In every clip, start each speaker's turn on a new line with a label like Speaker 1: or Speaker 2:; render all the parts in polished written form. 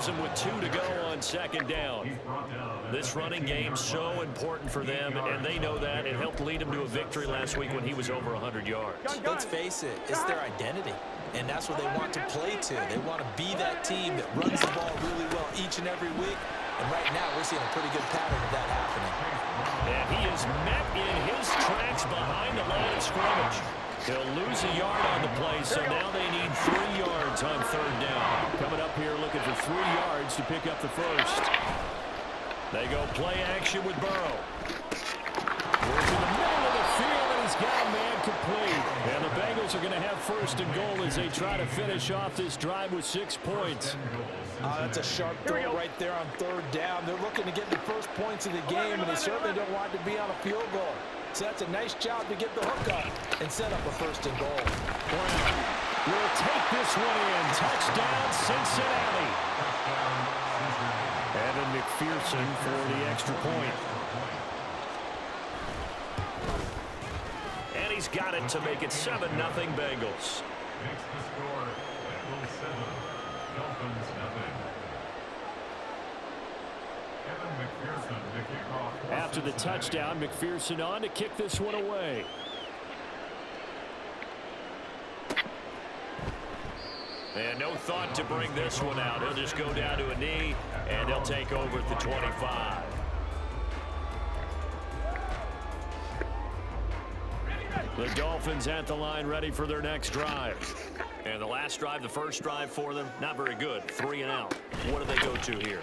Speaker 1: leaves them with 2 to go on second down. This running game so important for them, and they know that. It helped lead them to a victory last week when he was over 100 yards.
Speaker 2: Let's face it, it's their identity, and that's what they want to play to. They want to be that team that runs the ball really well each and every week, and right now we're seeing a pretty good pattern of that happening.
Speaker 1: And he is met in his tracks behind the line of scrimmage. He'll lose a yard on the play, so now they need 3 yards on third down. Coming up here looking for 3 yards to pick up the first. They go play action with Burrow. We're to the middle of the field, and he's got a man complete. And the Bengals are going to have first and goal as they try to finish off this drive with 6 points.
Speaker 2: That's a sharp throw right there on third down. They're looking to get the first points of the game, and they certainly don't want to be on a field goal. So that's a nice job to get the hook up and set up a first and goal.
Speaker 1: Brown will take this one in. Touchdown, Cincinnati. Evan McPherson for the extra point. And he's got it to make it 7-0 Bengals. After the touchdown, McPherson on to kick this one away. And no thought to bring this one out. He'll just go down to a knee, and he'll take over at the 25. The Dolphins at the line ready for their next drive. And the last drive, the first drive for them, not very good. 3 and out. What do they go to here?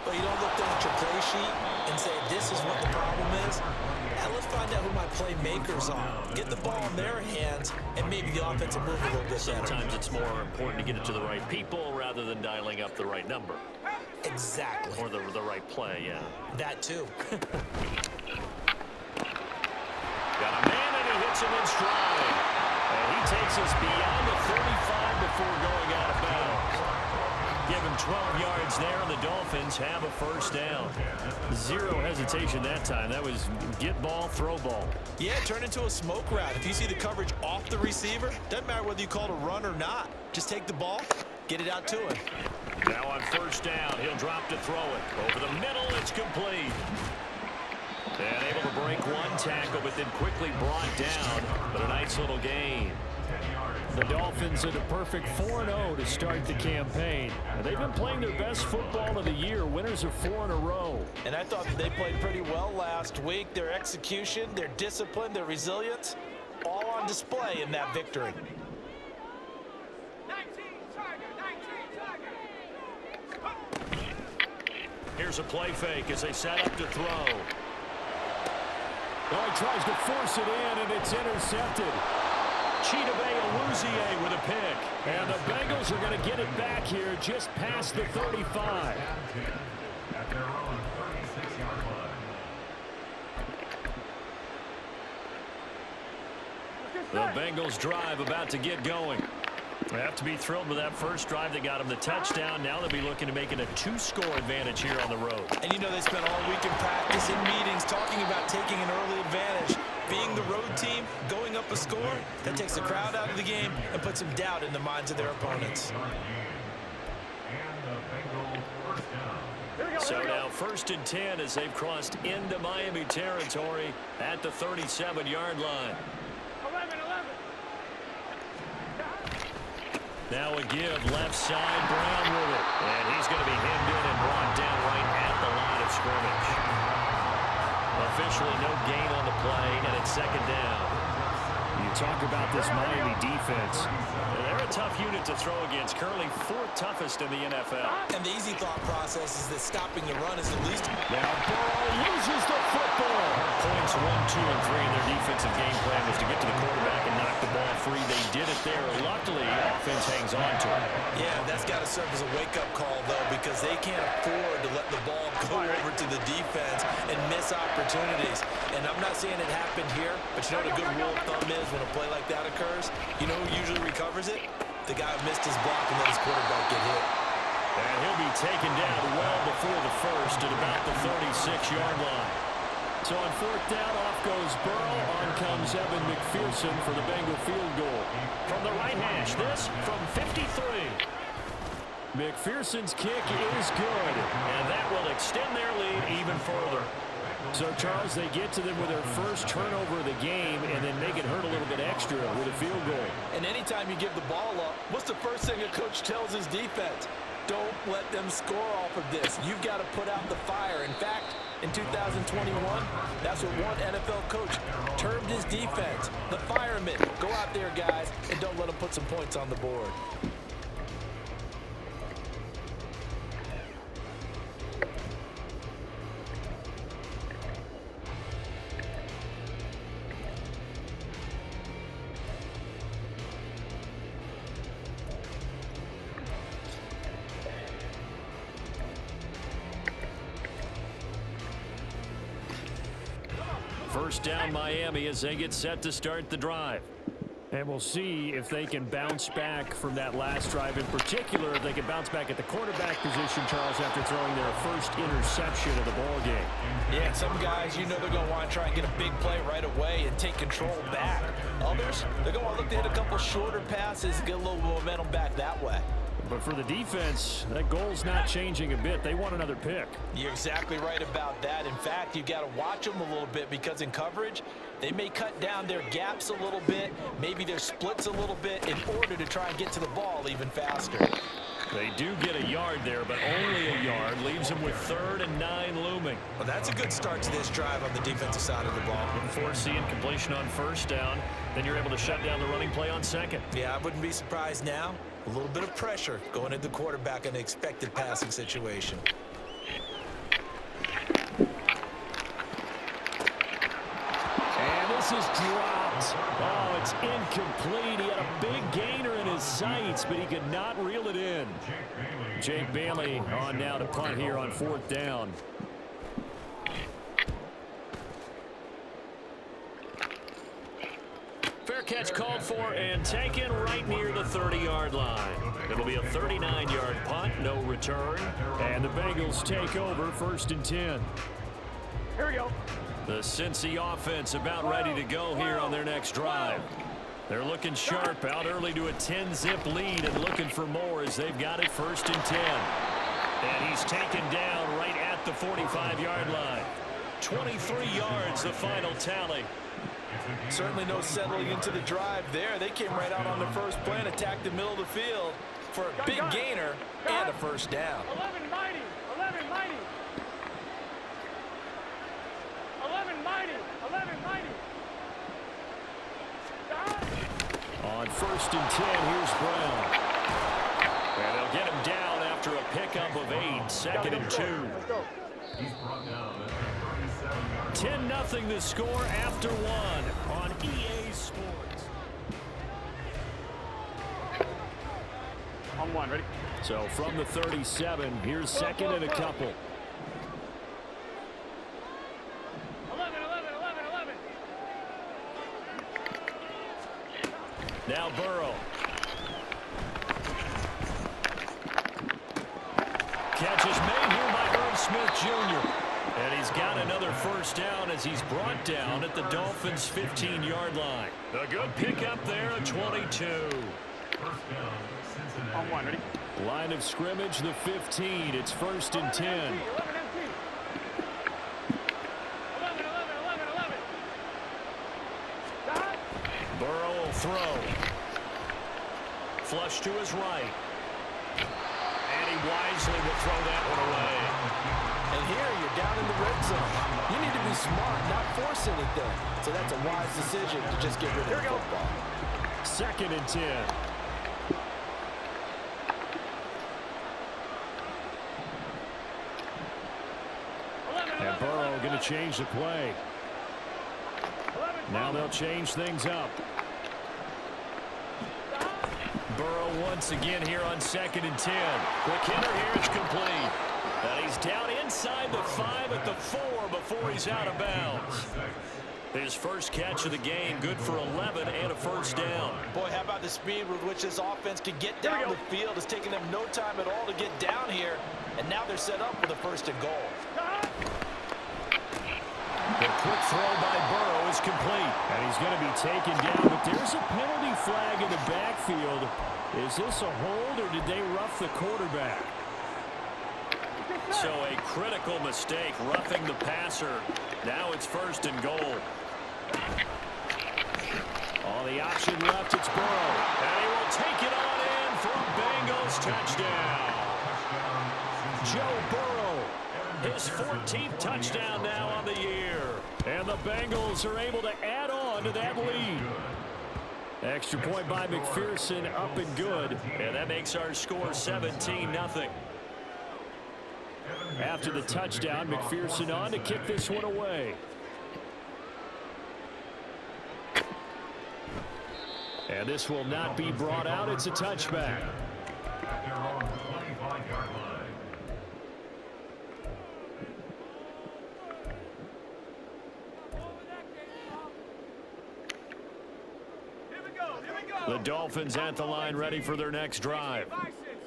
Speaker 2: Well, you don't look down at your play sheet and say, this is what the problem is. Now let's find out who my playmakers are. Get the ball in their hands, and maybe the offense will move a little bit better.
Speaker 1: Sometimes it's more important to get it to the right people rather than dialing up the right number.
Speaker 2: Exactly.
Speaker 1: Or the right play, yeah.
Speaker 2: That too.
Speaker 1: Got a man, and he hits him in stride. And he takes us beyond the 35 before going out of bounds. Give him 12 yards there, and the Dolphins have a first down. 0 hesitation that time. That was get ball, throw ball.
Speaker 2: Yeah, turn into a smoke route. If you see the coverage off the receiver, doesn't matter whether you call it a run or not. Just take the ball, get it out to him.
Speaker 1: Now on first down, he'll drop to throw it. Over the middle, it's complete. And able to break one tackle, but then quickly brought down. But a nice little gain. The Dolphins at a perfect 4-0 to start the campaign. And they've been playing their best football of the year, winners of 4 in a row.
Speaker 2: And I thought that they played pretty well last week. Their execution, their discipline, their resilience, all on display in that victory.
Speaker 3: 19 Tiger.
Speaker 1: Here's a play fake as they set up to throw. Oh, he tries to force it in, and it's intercepted. Chidobe with a pick. And the Bengals are going to get it back here just past the 35. The Bengals drive about to get going. They have to be thrilled with that first drive that got them the touchdown. Now they'll be looking to make it a 2-score advantage here on the road.
Speaker 2: And you know they spent all week in practice, in meetings, talking about taking an early advantage. Being the road team, going up a score, that takes the crowd out of the game and puts some doubt in the minds of their opponents.
Speaker 1: So now 1st and 10 as they've crossed into Miami territory at the 37-yard line.
Speaker 3: 11.
Speaker 1: Now a give left side, Brown with it. And he's going to be hemmed in and brought down right at the line of scrimmage. Officially no gain on the play, and it's 2nd down. You talk about this Miami defense. They're a tough unit to throw against, currently 4th toughest in the NFL.
Speaker 2: And the easy thought process is that stopping the run is the least.
Speaker 1: Now Burrow loses the football. Points 1, 2, and 3 in their defensive game plan was to get to the quarterback and knock the ball free. They did it there. Luckily, offense hangs on to it.
Speaker 2: Yeah, that's got to serve as a wake-up call, though, because they can't afford to let the ball go over to the defense and miss opportunities. And I'm not saying it happened here, but you know what a good rule of thumb is when a play like that occurs? You know who usually recovers it? The guy who missed his block and let his quarterback get hit.
Speaker 1: And he'll be taken down well before the first at about the 36-yard line. So on 4th down, off goes Burrow. On comes Evan McPherson for the Bengal field goal. From the right hash, this from 53. McPherson's kick is good, and that will extend their lead even further. So, Charles, they get to them with their first turnover of the game and then make it hurt a little bit extra with a field goal.
Speaker 2: And anytime you give the ball up, what's the first thing a coach tells his defense? Don't let them score off of this. You've got to put out the fire. In fact, in 2021, that's what one NFL coach termed his defense, the firemen. Go out there, guys, and don't let them put some points on the board.
Speaker 1: First down Miami as they get set to start the drive. And we'll see if they can bounce back from that last drive. In particular, if they can bounce back at the quarterback position, Charles, after throwing their first interception of the ball game.
Speaker 2: Yeah, some guys, you know they're going to want to try and get a big play right away and take control back. Others, they're going to want to look to hit a couple shorter passes and get a little momentum back that way.
Speaker 1: But for the defense, that goal's not changing a bit. They want another pick.
Speaker 2: You're exactly right about that. In fact, you've got to watch them a little bit because in coverage, they may cut down their gaps a little bit, maybe their splits a little bit in order to try and get to the ball even faster.
Speaker 1: They do get a yard there, but only a yard. Leaves them with 3rd and 9 looming.
Speaker 2: Well, that's a good start to this drive on the defensive side of the ball.
Speaker 1: Forcing completion on first down. Then you're able to shut down the running play on second.
Speaker 2: Yeah, I wouldn't be surprised now. A little bit of pressure going into the quarterback in an expected passing situation.
Speaker 1: And this is dropped. Oh, it's incomplete. He had a big gainer in his sights, but he could not reel it in. Jake Bailey on now to punt here on 4th down. Fair catch called for and taken right near the 30-yard line. It'll be a 39-yard punt, no return. And the Bengals take over 1st and 10.
Speaker 3: Here we go.
Speaker 1: The Cincy offense about ready to go here on their next drive. They're looking sharp, out early to a 10-zip lead and looking for more as they've got it 1st and 10. And he's taken down right at the 45-yard line. 23 yards, the final tally.
Speaker 2: Certainly no settling into the drive there. They came right out on the first play and attacked the middle of the field for a big gainer and a first down.
Speaker 3: 11 mighty. 11 mighty. 11 mighty. 11 mighty.
Speaker 1: On 1st and 10, here's Brown. And they'll get him down after a pickup of 8, 2nd and 2.
Speaker 3: Let's go.
Speaker 1: 10-0 the score after 1 on EA Sports.
Speaker 3: On 1, ready?
Speaker 1: So from the 37, here's 2nd and a couple.
Speaker 3: 11, 11, 11, 11.
Speaker 1: Now Burrow. Catch is made here by Irv Smith Jr. And he's got another first down as he's brought down at the Dolphins' 15-yard line. A good pickup there at 22.
Speaker 3: On 1, ready?
Speaker 1: Line of scrimmage, the 15. It's 1st and 10.
Speaker 3: 11 empty. 11, 11, 11, 11. Stop.
Speaker 1: Burrow will throw. Flush to his right. And he wisely will throw that one away.
Speaker 2: And here you're down in the red zone. You need to be smart, not force anything. So that's a wise decision to just get rid of the football.
Speaker 1: 2nd and 10. And Burrow going to change the play. Now they'll change things up. Burrow once again here on 2nd and 10. Quick hitter here, it's complete. And he's down inside the 5 at the 4 before he's out of bounds. His first catch of the game, good for 11 and a first down.
Speaker 2: Boy, how about the speed with which this offense can get down the field? It's taken them no time at all to get down here. And now they're set up with a 1st and goal.
Speaker 1: The quick throw by Burrow is complete. And he's going to be taken down, but there's a penalty flag in the backfield. Is this a hold or did they rough the quarterback? So a critical mistake, roughing the passer. Now it's 1st and goal. All the option left, it's Burrow. And he will take it on in for a Bengals touchdown. Joe Burrow, his 14th touchdown now on the year. And the Bengals are able to add on to that lead. Extra point by McPherson, up and good. And that makes our score 17-0. After the touchdown, McPherson on to kick this one away. And this will not be brought out. It's a touchback. The Dolphins at the line, ready for their next drive.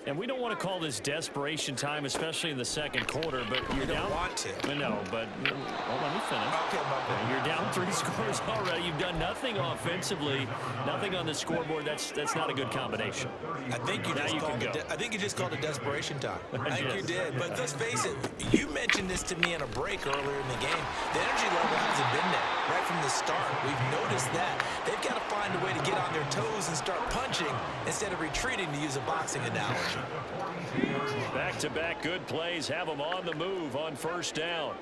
Speaker 1: And we don't want to call this desperation time, especially in the second quarter, but you're down.
Speaker 2: Want to.
Speaker 1: No, but hold on, let me finish.
Speaker 2: Okay, my bad.
Speaker 1: You're down 3 scores already. You've done nothing offensively, nothing on the scoreboard. That's not a good combination.
Speaker 2: I think you just called it desperation time. I think you did. But let's face it, you mentioned this to me in a break earlier in the game. The energy level hasn't been there right from the start. We've noticed that. They've got to find a way to get on their toes and start punching instead of retreating, to use a boxing analogy.
Speaker 1: Back-to-back good plays have them on the move on 1st down.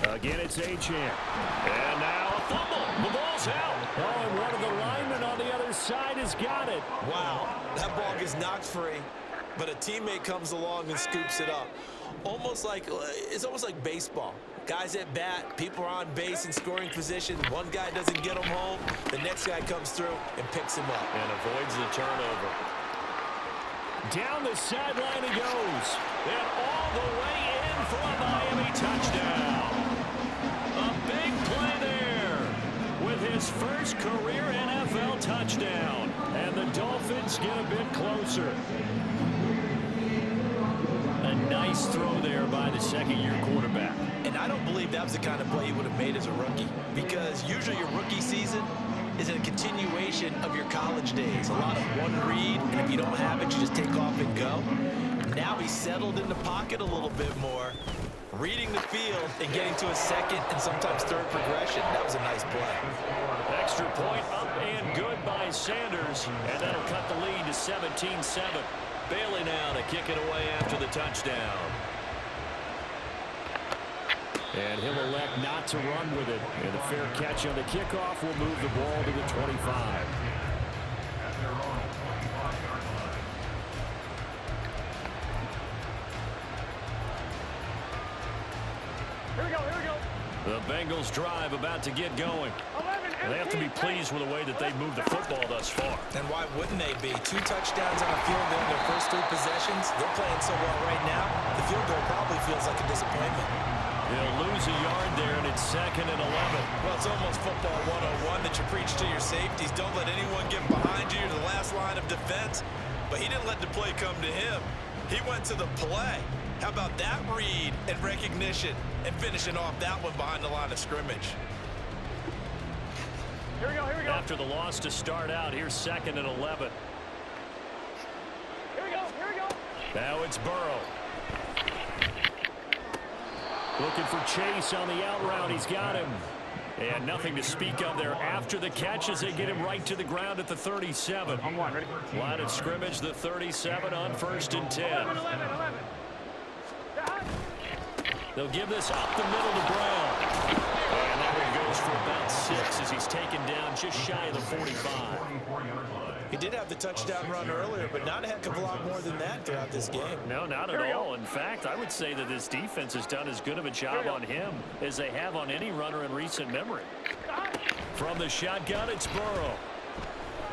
Speaker 1: Again, it's Achane. And now a fumble. The ball's out. Oh, and one of the linemen on the other side has got it.
Speaker 2: Wow, that ball gets knocked free, but a teammate comes along and scoops it up. It's almost like baseball. Guys at bat, people are on base in scoring position. One guy doesn't get him home. The next guy comes through and picks him up.
Speaker 1: And avoids the turnover. Down the sideline he goes. And all the way in for a Miami touchdown. A big play there with his first career NFL touchdown. And the Dolphins get a bit closer. A nice throw there by the second-year quarterback.
Speaker 2: And I don't believe that was the kind of play he would have made as a rookie, because usually your rookie season is a continuation of your college days. A lot of one read, and if you don't have it, you just take off and go. Now he's settled in the pocket a little bit more, reading the field and getting to a second and sometimes third progression. That was a nice play.
Speaker 1: Extra point up and good by Sanders, and that'll cut the lead to 17-7. Bailey now to kick it away after the touchdown. And he'll elect not to run with it. And a fair catch on the kickoff will move the ball to the 25.
Speaker 3: Here we go.
Speaker 1: The Bengals drive about to get going. They have to be pleased with the way that they've moved the football thus far.
Speaker 2: And why wouldn't they be? 2 touchdowns on a field goal in their first 3 possessions. They're playing so well right now, the field goal probably feels like a disappointment.
Speaker 1: They'll lose a yard there, and it's 2nd and 11.
Speaker 2: Well, it's almost football 101 that you preach to your safeties. Don't let anyone get behind you to the last line of defense. But he didn't let the play come to him. He went to the play. How about that read and recognition and finishing off that one behind the line of scrimmage?
Speaker 3: Here we go.
Speaker 1: After the loss to start out, here's 2nd and 11.
Speaker 3: Here we go.
Speaker 1: Now it's Burrow. Looking for Chase on the out route. He's got him. And nothing to speak of there after the catch as they get him right to the ground at the 37.
Speaker 3: On 1, ready?
Speaker 1: Line of scrimmage, the 37 on 1st and 10.
Speaker 3: 11.
Speaker 1: They'll give this up the middle to Brown. And that one goes for about 6 as he's taken down just shy of the 45.
Speaker 2: He did have the touchdown run earlier, but not a heck of a lot more than that throughout this game.
Speaker 1: No, not at all. In fact, I would say that this defense has done as good of a job on him as they have on any runner in recent memory. From the shotgun, it's Burrow.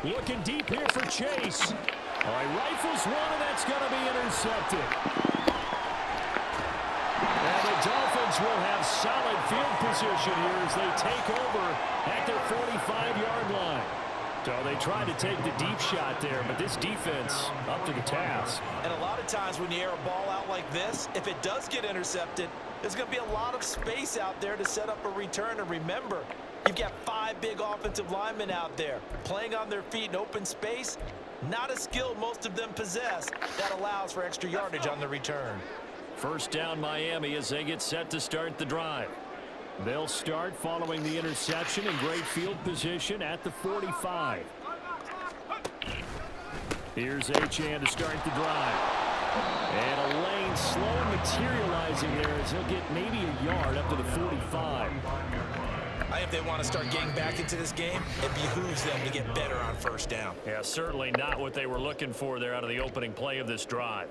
Speaker 1: Looking deep here for Chase. All right, rifles one, and that's going to be intercepted. And the Dolphins will have solid field position here as they take over at their 45-yard line. So they tried to take the deep shot there, but this defense up to the task.
Speaker 2: And a lot of times when you air a ball out like this, if it does get intercepted, there's going to be a lot of space out there to set up a return. And remember, You've got 5 big offensive linemen out there playing on their feet in open space. Not a skill most of them possess that allows for extra yardage on the return.
Speaker 1: First down Miami as they get set to start the drive. They'll start following the interception in great field position at the 45. Here's Achane to start the drive. And a lane slow materializing there as he'll get maybe a yard up to the 45.
Speaker 2: I think if they want to start getting back into this game, it behooves them to get better on first down.
Speaker 1: Yeah, certainly not what they were looking for there out of the opening play of this drive.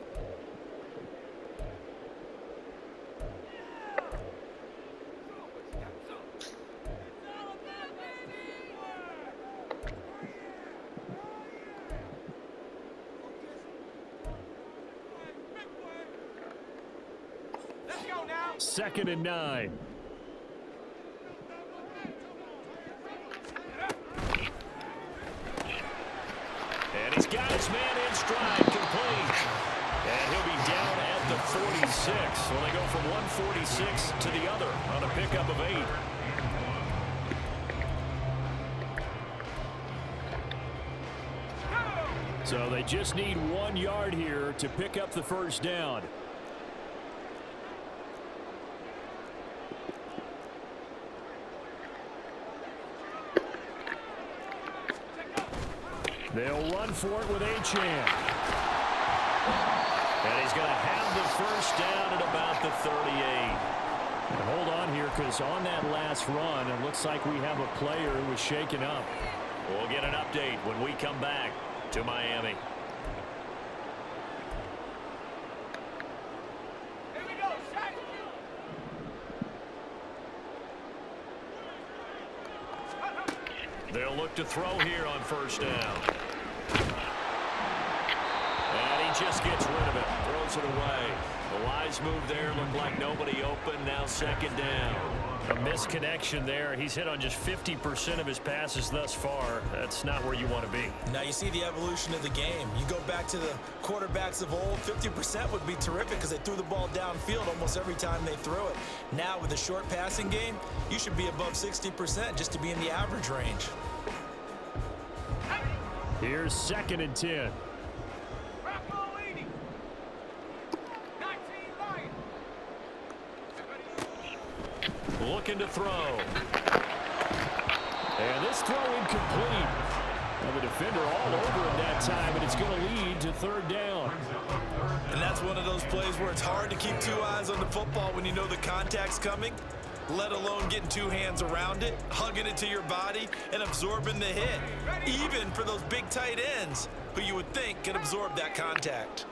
Speaker 1: Second and 9. And he's got his man in stride, complete. And he'll be down at the 46. So they go from 146 to the other on a pickup of 8. So they just need 1 yard here to pick up the first down. They'll run for it with Achane. And he's going to have the first down at about the 38. And hold on here, because on that last run, it looks like we have a player who was shaken up. We'll get an update when we come back to Miami.
Speaker 3: Here we go, set.
Speaker 1: They'll look to throw here on first down. And he just gets rid of it. Throws it away. The wise move there. Looked like nobody open. Now second down. A misconnection there. He's hit on just 50% of his passes thus far. That's not where you want to be.
Speaker 2: Now you see the evolution of the game. You go back to the quarterbacks of old, 50% would be terrific because they threw the ball downfield almost every time they threw it. Now with the short passing game, you should be above 60% just to be in the average range.
Speaker 1: Here's second and 10. Looking to throw. And this throw incomplete. And the defender all over him that time, and it's going to lead to third down.
Speaker 2: And that's one of those plays where it's hard to keep 2 eyes on the football when you know the contact's coming, let alone getting 2 hands around it, hugging it to your body, and absorbing the hit, even for those big tight ends who you would think could absorb that contact.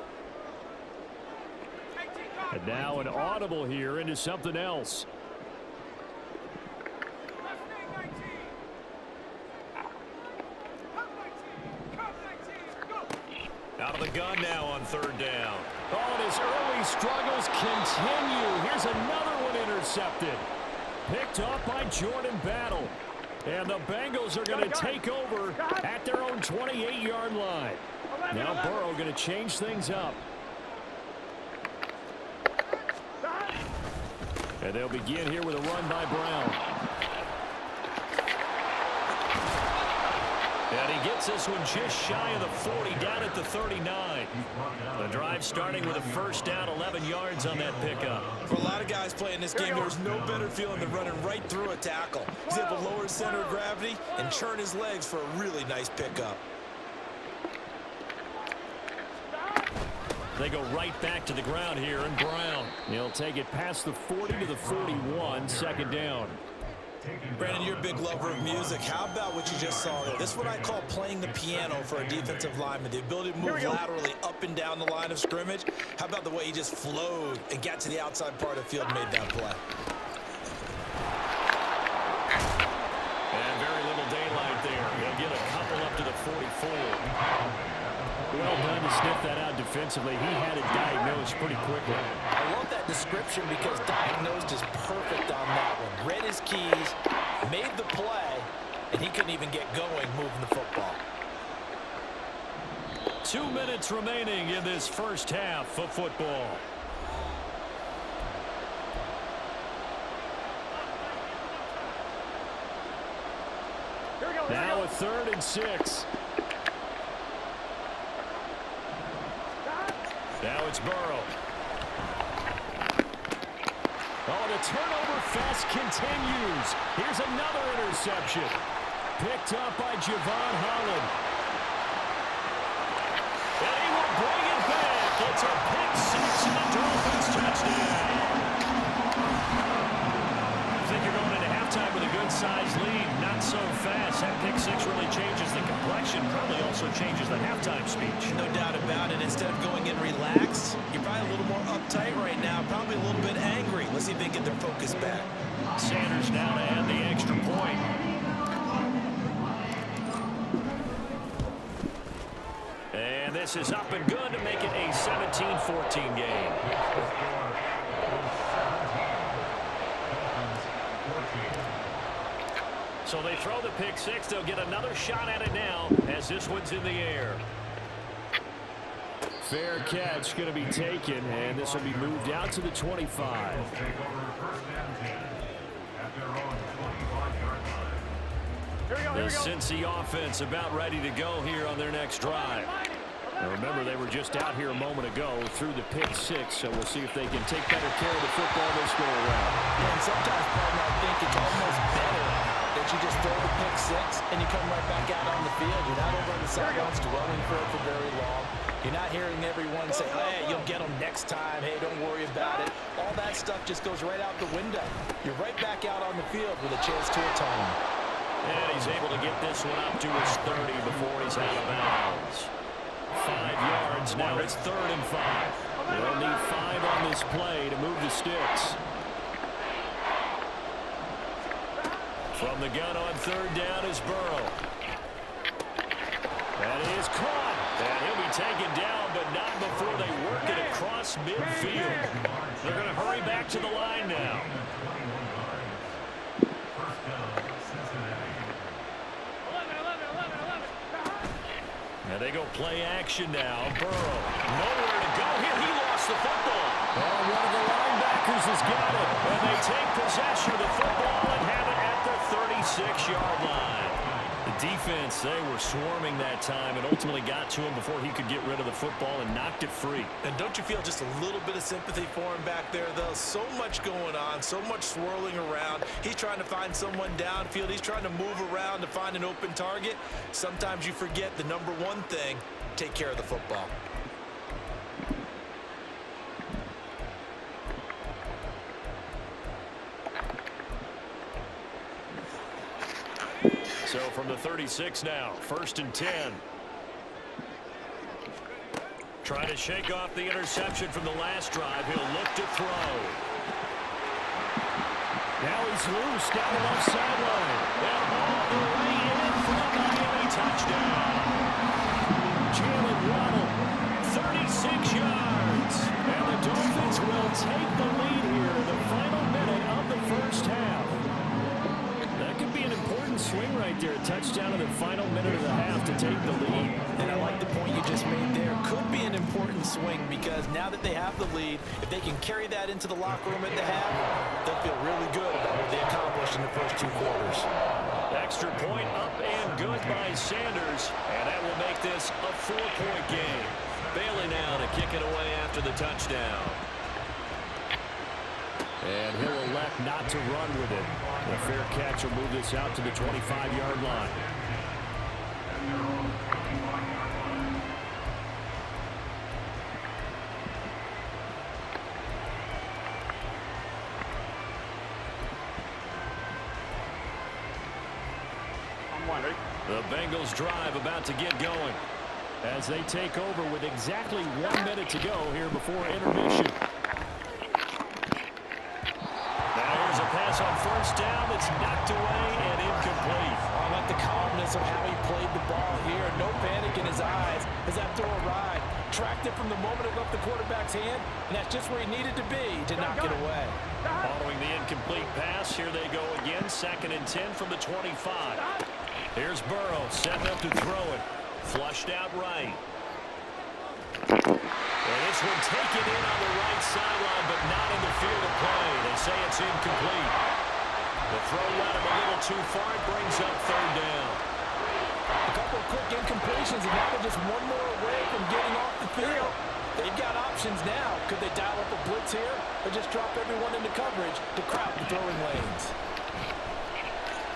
Speaker 1: And now an audible here into something else. Out of the gun now on third down. Oh, and his early struggles continue. Here's another one intercepted. Picked up by Jordan Battle. And the Bengals are going to take over at their own 28-yard line. Now Burrow going to change things up. And they'll begin here with a run by Brown. And he gets this one just shy of the 40, down at the 39. The drive starting with a first down, 11 yards on that pickup.
Speaker 2: For a lot of guys playing this game, there's no better feeling than running right through a tackle. He's able to lower his center of gravity and churn his legs for a really nice pickup.
Speaker 1: They go right back to the ground here, and Brown. He'll take it past the 40 to the 41, second down.
Speaker 2: Brandon, you're a big lover of music. How about what you just saw there? This is what I call playing the piano for a defensive lineman. The ability to move laterally up and down the line of scrimmage. How about the way he just flowed and got to the outside part of the field and made that play?
Speaker 1: And very little daylight there. He'll get a couple up to the 44. Well done to sniff that out defensively. He had it diagnosed pretty quickly.
Speaker 2: I love that description because diagnosed is perfect on that one. Read his keys, made the play, and he couldn't even get going moving the football.
Speaker 1: 2 minutes remaining in this first half of football. a 3rd and 6. Now it's Burrow. Oh, the turnover fest continues. Here's another interception. Picked up by Javon Holland. And he will bring it back. It's a pick 6 and a Dolphins touchdown. I think you're going into halftime with a good-sized lead. Not so fast. That pick 6 really changes the complexion. Probably also changes the halftime speech.
Speaker 2: No doubt about it. Instead of going in relaxed, you're probably a little more uptight right now. Probably a little bit angry. Let's see if they get their focus back.
Speaker 1: Sanders now to add the extra point. And this is up and good to make it a 17-14 game. So they throw the pick 6. They'll get another shot at it now as this one's in the air. Fair catch going to be taken, and this will be moved out to the 25. The Cincy offense about ready to go here on their next drive. Now remember, they were just out here a moment ago through the pick 6, so we'll see if they can take better care of the football this go around.
Speaker 2: Yeah, and sometimes, partner, I think it's almost better that you just throw the pick 6 and you come right back out on the field. You're not over on the sidelines dwelling for it for very long. You're not hearing everyone say, hey, you'll get them next time. Hey, don't worry about it. All that stuff just goes right out the window. You're right back out on the field with a chance to atone.
Speaker 1: And he's able to get this one up to his 30 before he's out of bounds. 5 yards. Now it's 3rd and 5. They'll need 5 on this play to move the sticks. From the gun on 3rd down is Burrow. That is caught. And he'll be taken down, but not before they work it across midfield. They're going to hurry back to the line now. And they go play action now. Burrow, nowhere to go here. He lost the football. And one of the linebackers has got it. And they take possession of the football and have it at the 36-yard line. The defense, they were swarming that time and ultimately got to him before he could get rid of the football and knocked it free.
Speaker 2: And don't you feel just a little bit of sympathy for him back there, though? So much going on, so much swirling around. He's trying to find someone downfield. He's trying to move around to find an open target. Sometimes you forget the number one thing, take care of the football.
Speaker 1: So from the 36 now, 1st and 10. Trying to shake off the interception from the last drive. He'll look to throw. Now he's loose down the left sideline. And all the way in for the Miami touchdown. Jalen Waddle, 36 yards. And the Dolphins will take the lead here in the final minute of the first half. That could be an important swing right there. A touchdown in the final minute of the half to take the lead.
Speaker 2: And I like the point you just made there. Could be an important swing because now that they have the lead, if they can carry that into the locker room at the half, they'll feel really good about what they accomplished in the first 2 quarters.
Speaker 1: Extra point up and good by Sanders. And that will make this a 4-point game. Bailey now to kick it away after the touchdown. And he'll elect not to run with it. The fair catch will move this out to the 25-yard line. The Bengals drive about to get going as they take over with exactly 1 minute to go here before intermission. There's a pass on 1st down that's knocked away and incomplete.
Speaker 2: I like the calmness of how he played the ball here. No panic in his eyes as that throw arrived. Tracked it from the moment it left the quarterback's hand, and that's just where he needed to be to knock it away.
Speaker 1: Following the incomplete pass, here they go again. 2nd and 10 from the 25. Here's Burrow setting up to throw it. Flushed out right. And this one taken in on the right sideline, but not in the field of play. They say it's incomplete. The throw led him a little too far. It brings up 3rd down.
Speaker 2: A couple of quick incompletions, and now they're just one more away from getting off the field. They've got options now. Could they dial up a blitz here or just drop everyone into coverage to crowd the throwing lanes?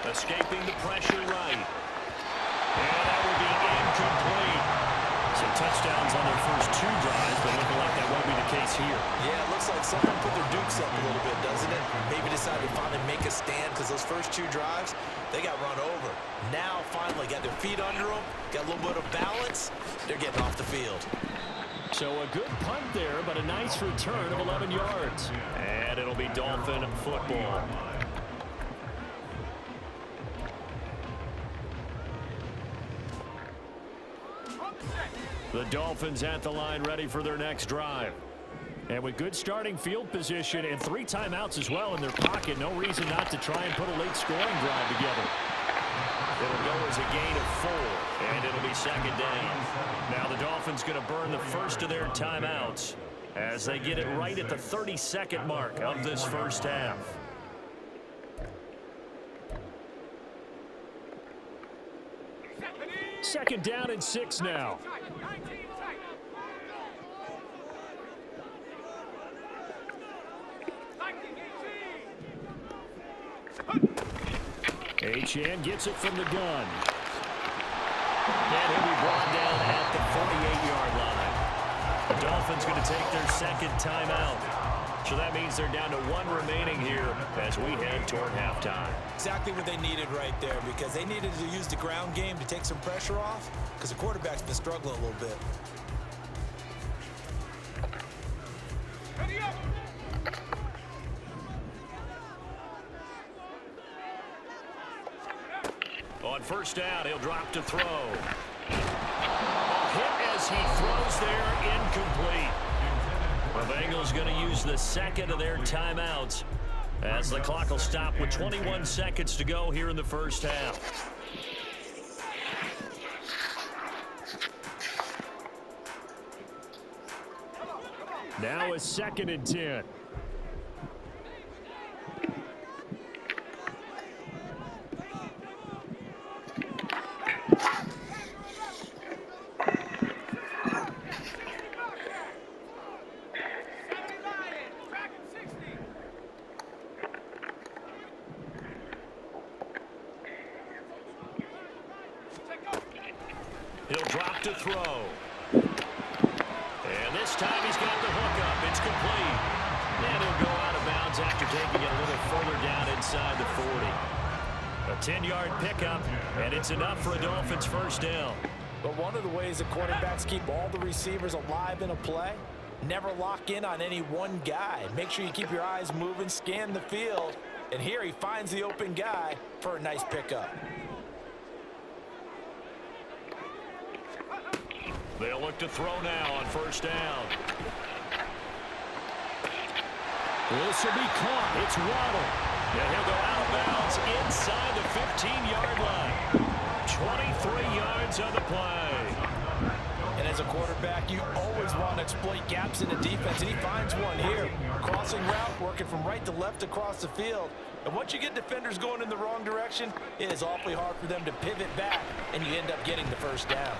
Speaker 1: Escaping the pressure right. And that will be incomplete. So touchdowns on their first 2 drives, but looking like that won't be the case here.
Speaker 2: Yeah, it looks like someone put their dukes up a little bit, doesn't it? Maybe decided to finally make a stand because those first 2 drives, they got run over. Now, finally, got their feet under them, got a little bit of balance. They're getting off the field.
Speaker 1: So a good punt there, but a nice return of 11 yards. And it'll be Dolphin football. The Dolphins at the line ready for their next drive. And with good starting field position and 3 timeouts as well in their pocket, no reason not to try and put a late scoring drive together. It'll go as a gain of 4, and it'll be second down. Now the Dolphins going to burn the first of their timeouts as they get it right at the 32nd mark of this first half. Second down and 6 now. Achane gets it from the gun. And he'll be brought down at the 48-yard line. The Dolphins going to take their second timeout. So that means they're down to 1 remaining here as we head toward halftime.
Speaker 2: Exactly what they needed right there, because they needed to use the ground game to take some pressure off, because the quarterback's been struggling a little bit.
Speaker 1: On first down, he'll drop to throw. A hit as he throws there, incomplete. The Bengals going to use the second of their timeouts as the clock will stop with 21 seconds to go here in the first half. Now a 2nd and 10. He'll drop to throw. And this time he's got the hook up. It's complete. And he'll go out of bounds after taking it a little further down inside the 40. A 10-yard pickup, and it's enough for a Dolphins first down.
Speaker 2: But one of the ways that quarterbacks keep all the receivers alive in a play, never lock in on any one guy. Make sure you keep your eyes moving, scan the field. And here he finds the open guy for a nice pickup.
Speaker 1: They'll look to throw now on first down. This will be caught. It's Waddle. And he'll go out of bounds inside the 15-yard line. 23 yards on the play.
Speaker 2: And as a quarterback, you always want to exploit gaps in the defense, and he finds one here. Crossing route, working from right to left across the field. And once you get defenders going in the wrong direction, it is awfully hard for them to pivot back, and you end up getting the first down.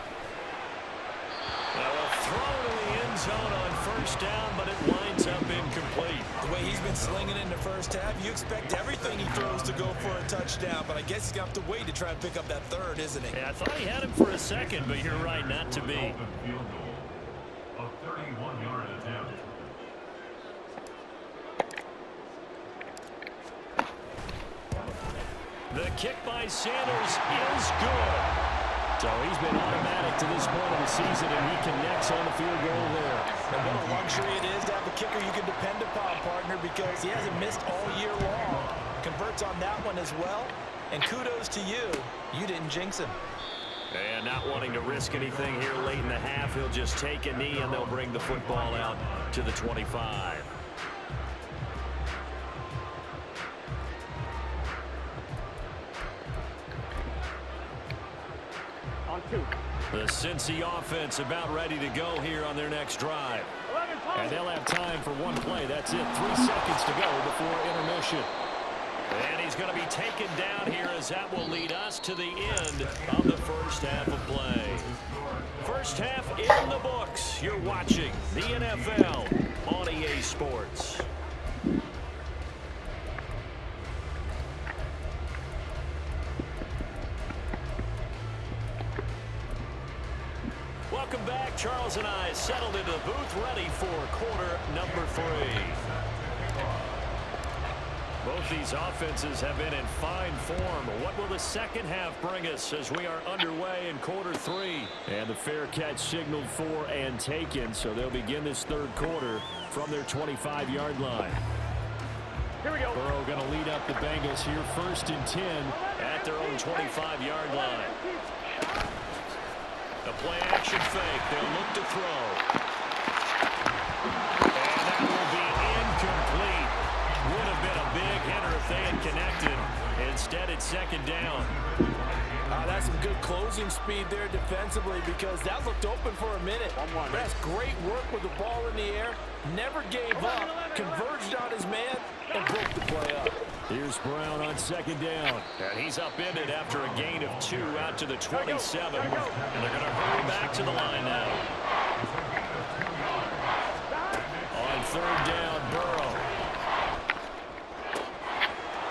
Speaker 1: Now a throw to the end zone on first down, but it winds up incomplete.
Speaker 2: The way he's been slinging in the first half, you expect everything he throws to go for a touchdown, but I guess he's going to have to wait to try and pick up that third, isn't he?
Speaker 1: Yeah, I thought he had him for a second, but you're right, not to be.
Speaker 4: A 31-yard attempt.
Speaker 1: The kick by Sanders is good. So he's been automatic to this point of the season, and he connects on the field goal there.
Speaker 2: And what a luxury it is to have a kicker you can depend upon, partner, because he hasn't missed all year long. Converts on that one as well. And kudos to you. You didn't jinx him.
Speaker 1: And not wanting to risk anything here late in the half, he'll just take a knee, and they'll bring the football out to the 25. The Cincy offense about ready to go here on their next drive. And they'll have time for one play. That's it. 3 seconds to go before intermission. And he's going to be taken down here as that will lead us to the end of the first half of play. First half in the books. You're watching the NFL on EA Sports. Welcome back. Charles and I settled into the booth ready for quarter number 3. Both these offenses have been in fine form. What will the second half bring us as we are underway in quarter 3? And the fair catch signaled for and taken, so they'll begin this third quarter from their 25-yard line.
Speaker 3: Here we go.
Speaker 1: Burrow going to lead up the Bengals here, 1st and 10 at their own 25-yard line. The play action fake. They'll look to throw. And that will be incomplete. Would have been a big hitter if they had connected. Instead, it's 2nd down.
Speaker 2: That's some good closing speed there defensively because that looked open for a minute. That's great work with the ball in the air. Never gave up, converged on his man, and broke the play up.
Speaker 1: Here's Brown on 2nd down. And he's upended after a gain of 2 out to the 27. And they're going to hurry back to the line now. On 3rd down, Burrow.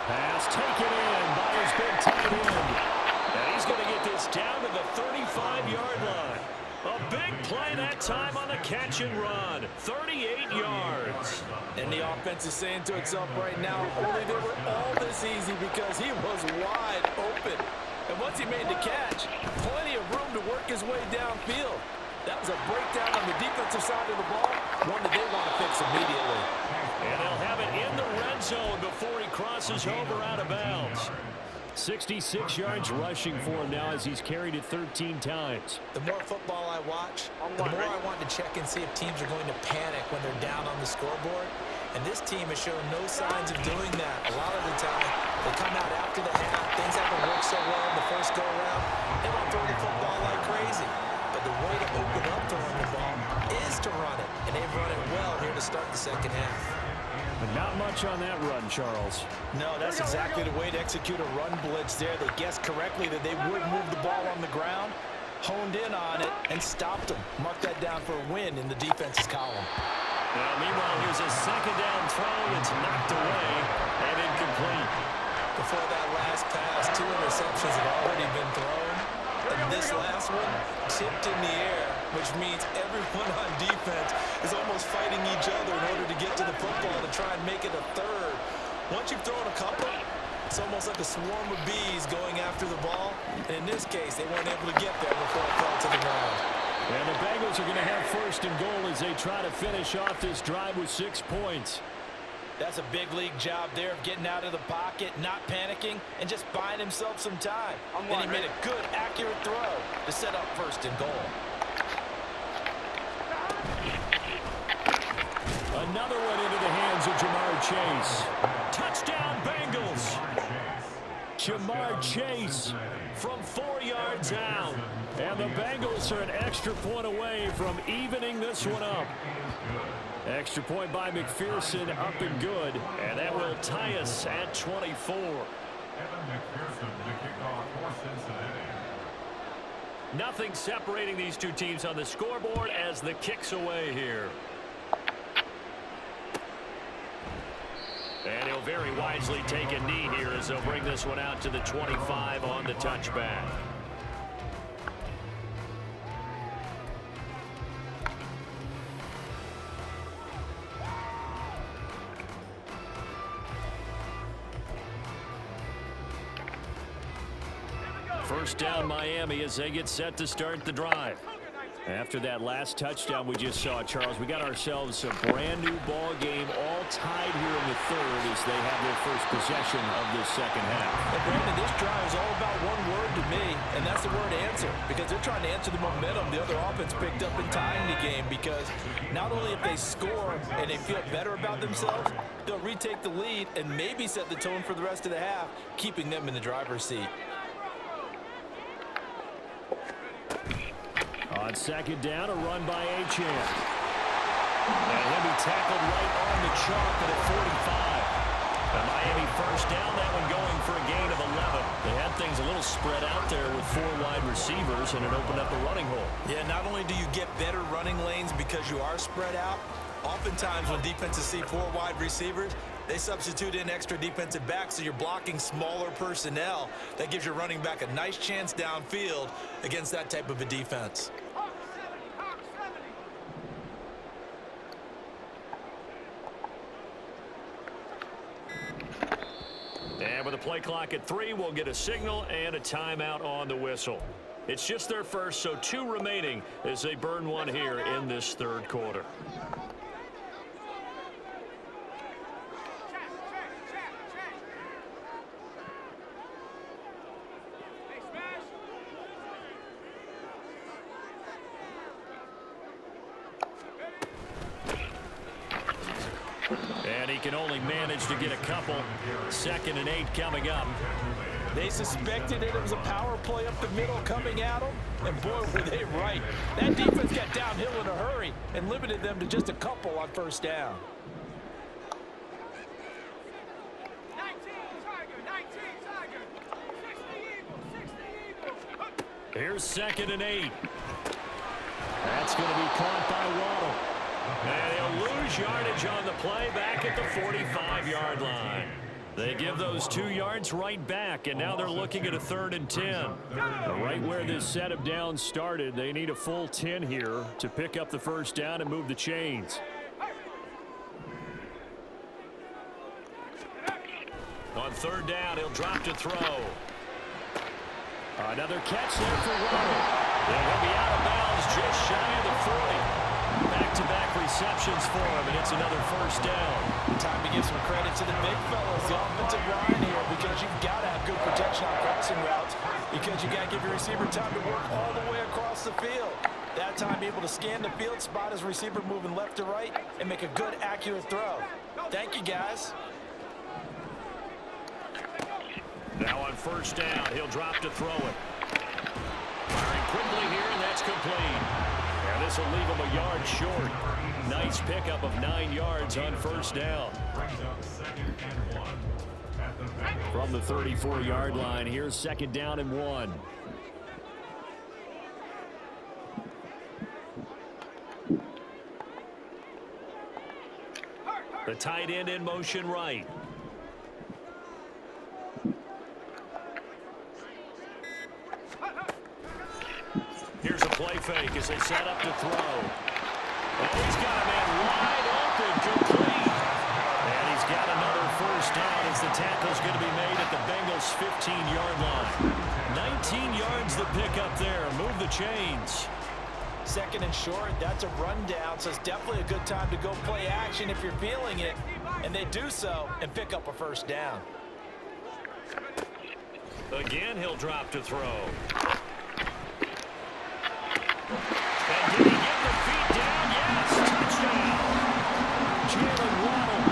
Speaker 1: Pass taken in by his big tight end. And he's going to get this down to the 35-yard line. A big play that time on the catch and run. 38 yards.
Speaker 2: And the offense is saying to itself right now, only they were all this easy because he was wide open. And once he made the catch, plenty of room to work his way downfield. That was a breakdown on the defensive side of the ball, one that they want to fix immediately.
Speaker 1: And they'll have it in the red zone before he crosses over out of bounds. 66 yards rushing for him now as he's carried it 13 times.
Speaker 2: The more football I watch, the more I want to check and see if teams are going to panic when they're down on the scoreboard. And this team has shown no signs of doing that. A lot of the time, they come out after the half. Things haven't worked so well in the first go-around. They want to throw the football like crazy. But the way to open up throwing the ball is to run it. And they've run it well here to start the second half.
Speaker 1: But not much on that run, Charles.
Speaker 2: No, that's exactly the way to execute a run blitz there. They guessed correctly that they would move the ball on the ground, honed in on it, and stopped them. Mark that down for a win in the defense's column.
Speaker 1: Now, meanwhile, here's a 2nd down throw. It's knocked away and incomplete.
Speaker 2: Before that last pass, 2 interceptions had already been thrown. And this last one tipped in the air, which means everyone on defense is almost fighting each other in order to get to the football to try and make it a third. Once you've thrown a couple, it's almost like a swarm of bees going after the ball. And in this case, they weren't able to get there before it fell to the ground.
Speaker 1: And the Bengals are going to have 1st and goal as they try to finish off this drive with 6 points.
Speaker 2: That's a big league job there of getting out of the pocket, not panicking, and just buying himself some time. And he made a good, accurate throw to set up 1st and goal.
Speaker 1: Another one into the hands of Jamar Chase. Touchdown, Bengals. Jamar Chase from 4 yards out. And the Bengals are an extra point away from evening this one up. Extra point by McPherson, up and good. And that will tie us at 24. Nothing separating these two teams on the scoreboard as the kick's away here. And he'll very wisely take a knee here as they'll bring this one out to the 25 on the touchback. First down, Miami, as they get set to start the drive. After that last touchdown we just saw, Charles, we got ourselves a brand new ball game, all tied here in the third as they have their first possession of this second half.
Speaker 2: And Brandon, this drive is all about one word to me, and that's the word answer, because they're trying to answer the momentum the other offense picked up in tying the game, because not only if they score and they feel better about themselves, they'll retake the lead and maybe set the tone for the rest of the half, keeping them in the driver's seat.
Speaker 1: On second down, a run by Achane. And he'll be tackled right on the chalk at 45. A Miami first down, that one going for a gain of 11. They had things a little spread out there with 4 wide receivers, and it opened up a running hole.
Speaker 2: Yeah, not only do you get better running lanes because you are spread out, oftentimes when defenses see 4 wide receivers, they substitute in extra defensive backs, so you're blocking smaller personnel. That gives your running back a nice chance downfield against that type of a defense.
Speaker 1: And with the play clock at 3, we'll get a signal and a timeout on the whistle. It's just their first, so 2 remaining as they burn one here in this third quarter. And he can only manage to get a couple. 2nd and 8 coming up.
Speaker 2: They suspected it was a power play up the middle coming at them, and boy, were they right. That defense got downhill in a hurry and limited them to just a couple on first down.
Speaker 3: 19 Tiger, 60 Eagles.
Speaker 1: Here's 2nd and 8. That's going to be caught by Waddle. And he'll lose yardage on the play back at the 45-yard line. They give those 2 yards right back, and now they're looking at a 3rd and 10. Right where this set of downs started, they need a full 10 here to pick up the first down and move the chains. On 3rd down, he'll drop to throw. Another catch there for Waddle. And he'll be out of bounds just shy of the 40. Back-to-back receptions for him, and it's another first down.
Speaker 2: Time to give some credit to the big fellas, the offensive line here, because you've got to have good protection on crossing routes, because you got to give your receiver time to work all the way across the field. That time able to scan the field, spot his receiver moving left to right, and make a good, accurate throw. Thank you, guys.
Speaker 1: Now on first down, he'll drop to throw it. Firing quickly here, and that's complete. And this will leave him a yard short. Nice pickup of 9 yards on first down. From the 34-yard line, here's 2nd down and 1. The tight end in motion right. Here's a play fake as they set up to throw. And he's got a man wide open, complete. And he's got another first down as the tackle's going to be made at the Bengals' 15-yard line. 19 yards the pickup there. Move the chains.
Speaker 2: 2nd and short, that's a rundown, so it's definitely a good time to go play action if you're feeling it. And they do so and pick up a first down.
Speaker 1: Again, he'll drop to throw. And did he get the feet down? Yes, touchdown. Jalen Waddle,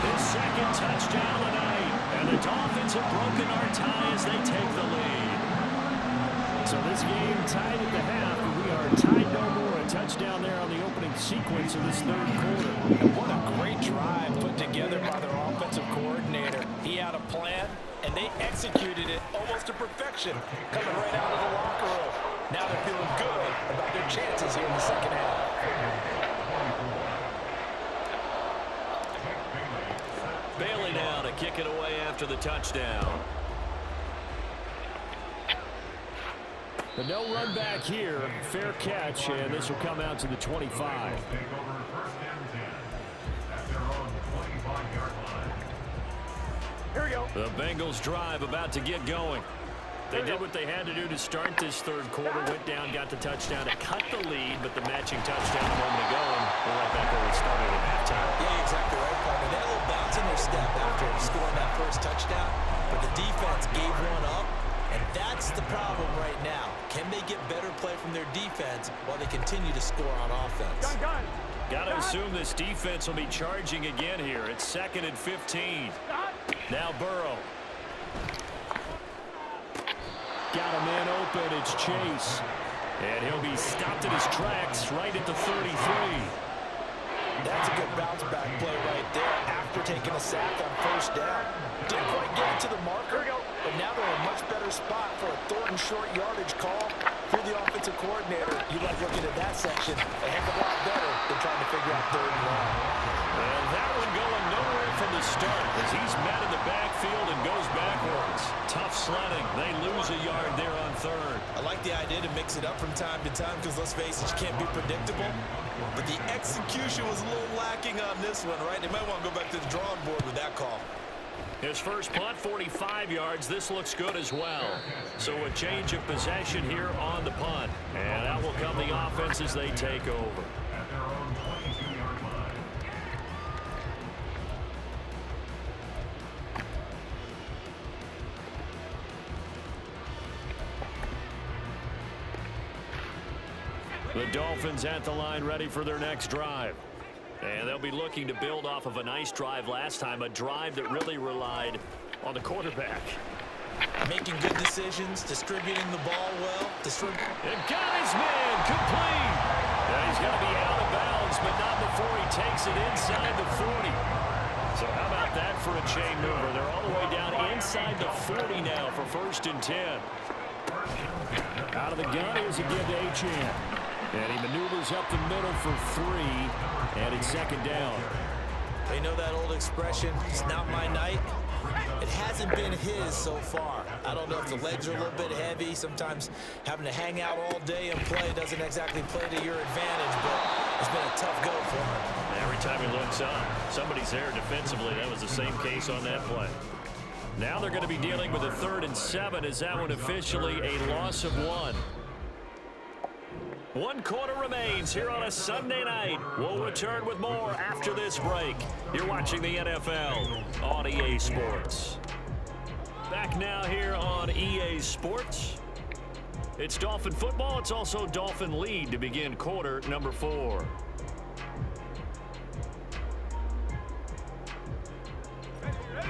Speaker 1: his 2nd touchdown of the night. And the Dolphins have broken our tie as they take the lead. So this game tied at the half, and we are tied no more. A touchdown there on the opening sequence of this 3rd quarter.
Speaker 2: And what a great drive put together by their offensive coordinator. He had a plan, and they executed it almost to perfection, coming right out of the locker room. Now they're feeling good about their chances here in the 2nd half.
Speaker 1: Bailey now to kick it away after the touchdown. The no run back here, fair catch, and this will come out to the 25.
Speaker 3: Here we go.
Speaker 1: The Bengals drive about to get going. They did what they had to do to start this 3rd quarter, went down, got the touchdown to cut the lead, but the matching touchdown a moment ago, and we're right back where we started at halftime.
Speaker 2: Yeah, exactly right, partner. They had a little bounce in their step after scoring that first touchdown, but the defense gave one up, and that's the problem right now. Can they get better play from their defense while they continue to score on offense?
Speaker 1: Got to assume this defense will be charging again here. It's 2nd and 15. Now Burrow. Got a man open. It's Chase. And he'll be stopped in his tracks right at the 33.
Speaker 2: That's a good bounce back play right there. after taking a sack on first down. Didn't quite get it to the marker, but now they're in a much better spot for a third and short yardage call. If you're the offensive coordinator, you like looking at that section a heck of a lot better than trying to figure out third and long.
Speaker 1: And that one going nowhere from the start as he's met in the backfield and goes backwards. Tough sledding. They lose a yard there on third.
Speaker 2: I like the idea to mix it up from time to time because, let's face it, you can't be predictable. But the execution was a little lacking on this one, right? They might want to go back to the drawing board with that call.
Speaker 1: His first punt, 45 yards. This looks good as well. So a change of possession here on the punt. And out will come the offense as they take over. The Dolphins at the line ready for their next drive. And they'll be looking to build off of a nice drive last time, a drive that really relied on the quarterback.
Speaker 2: Making good decisions, distributing the ball well.
Speaker 1: And got his man, complete. Yeah, he's going to be out of bounds, but not before he takes it inside the 40. So how about that for a chain mover? They're all the way down inside the 40 now for 1st and 10. Out of the gun is a give to Achane. And he maneuvers up the middle for 3, and it's 2nd down.
Speaker 2: They know that old expression, it's not my night. It hasn't been his so far. I don't know if the legs are a little bit heavy. Sometimes having to hang out all day and play doesn't exactly play to your advantage, but it's been a tough go for him.
Speaker 1: Every time he looks up, somebody's there defensively. That was the same case on that play. Now they're going to be dealing with a 3rd and 7. Is that one officially a loss of 1? 1 quarter remains here on a Sunday night. We'll return with more after this break. You're watching the NFL on EA Sports. Back now here on EA Sports. It's Dolphin football. It's also Dolphin lead to begin quarter number 4.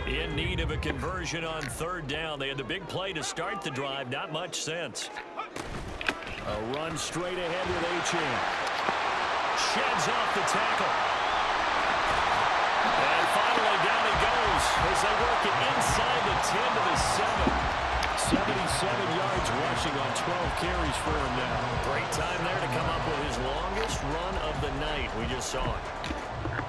Speaker 1: In need of a conversion on 3rd down. They had the big play to start the drive. Not much sense. A run straight ahead with Achane. Sheds off the tackle. And finally down he goes as they work it inside the 10 to the 7. 77 yards rushing on 12 carries for him now. Great time there to come up with his longest run of the night. We just saw it.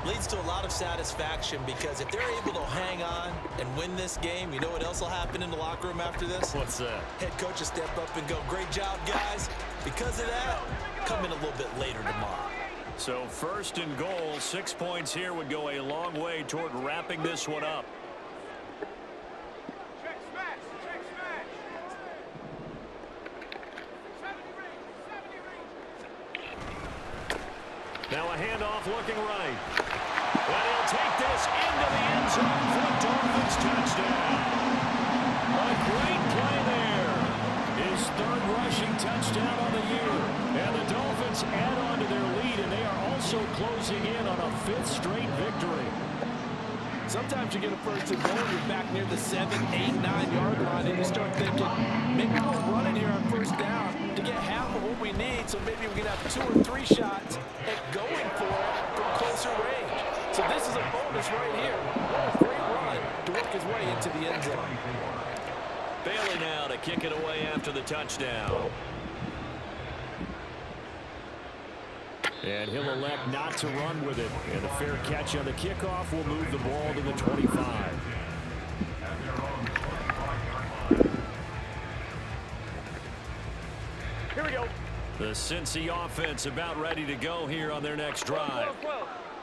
Speaker 2: Leads to a lot of satisfaction because if they're able to hang on and win this game, you know what else will happen in the locker room after this?
Speaker 1: What's that?
Speaker 2: Head coach will step up and go, great job, guys. Because of that, come in a little bit later tomorrow.
Speaker 1: So 1st and goal, 6 points here would go a long way toward wrapping this one up.
Speaker 3: Check smash. Check smash. 70 range.
Speaker 1: Now a handoff looking right. And he'll take this into the end zone for the Dolphins touchdown. A great play there. His 3rd rushing touchdown on the year. And the Dolphins add on to their lead, and they are also closing in on a 5th straight victory.
Speaker 4: Sometimes you get a 1st and goal, you're back near the 7, 8, 9-yard line, and you start thinking, maybe we'll run it here on 1st down to get half of what we need, so maybe we can have 2 or 3 shots at going for it from closer range. So this is a bonus right here. What a great run to work his way into the end zone.
Speaker 1: Bailey now to kick it away after the touchdown. And he'll elect not to run with it. And a fair catch on the kickoff will move the ball to the 25.
Speaker 3: Here we go.
Speaker 1: The Cincy offense about ready to go here on their next drive.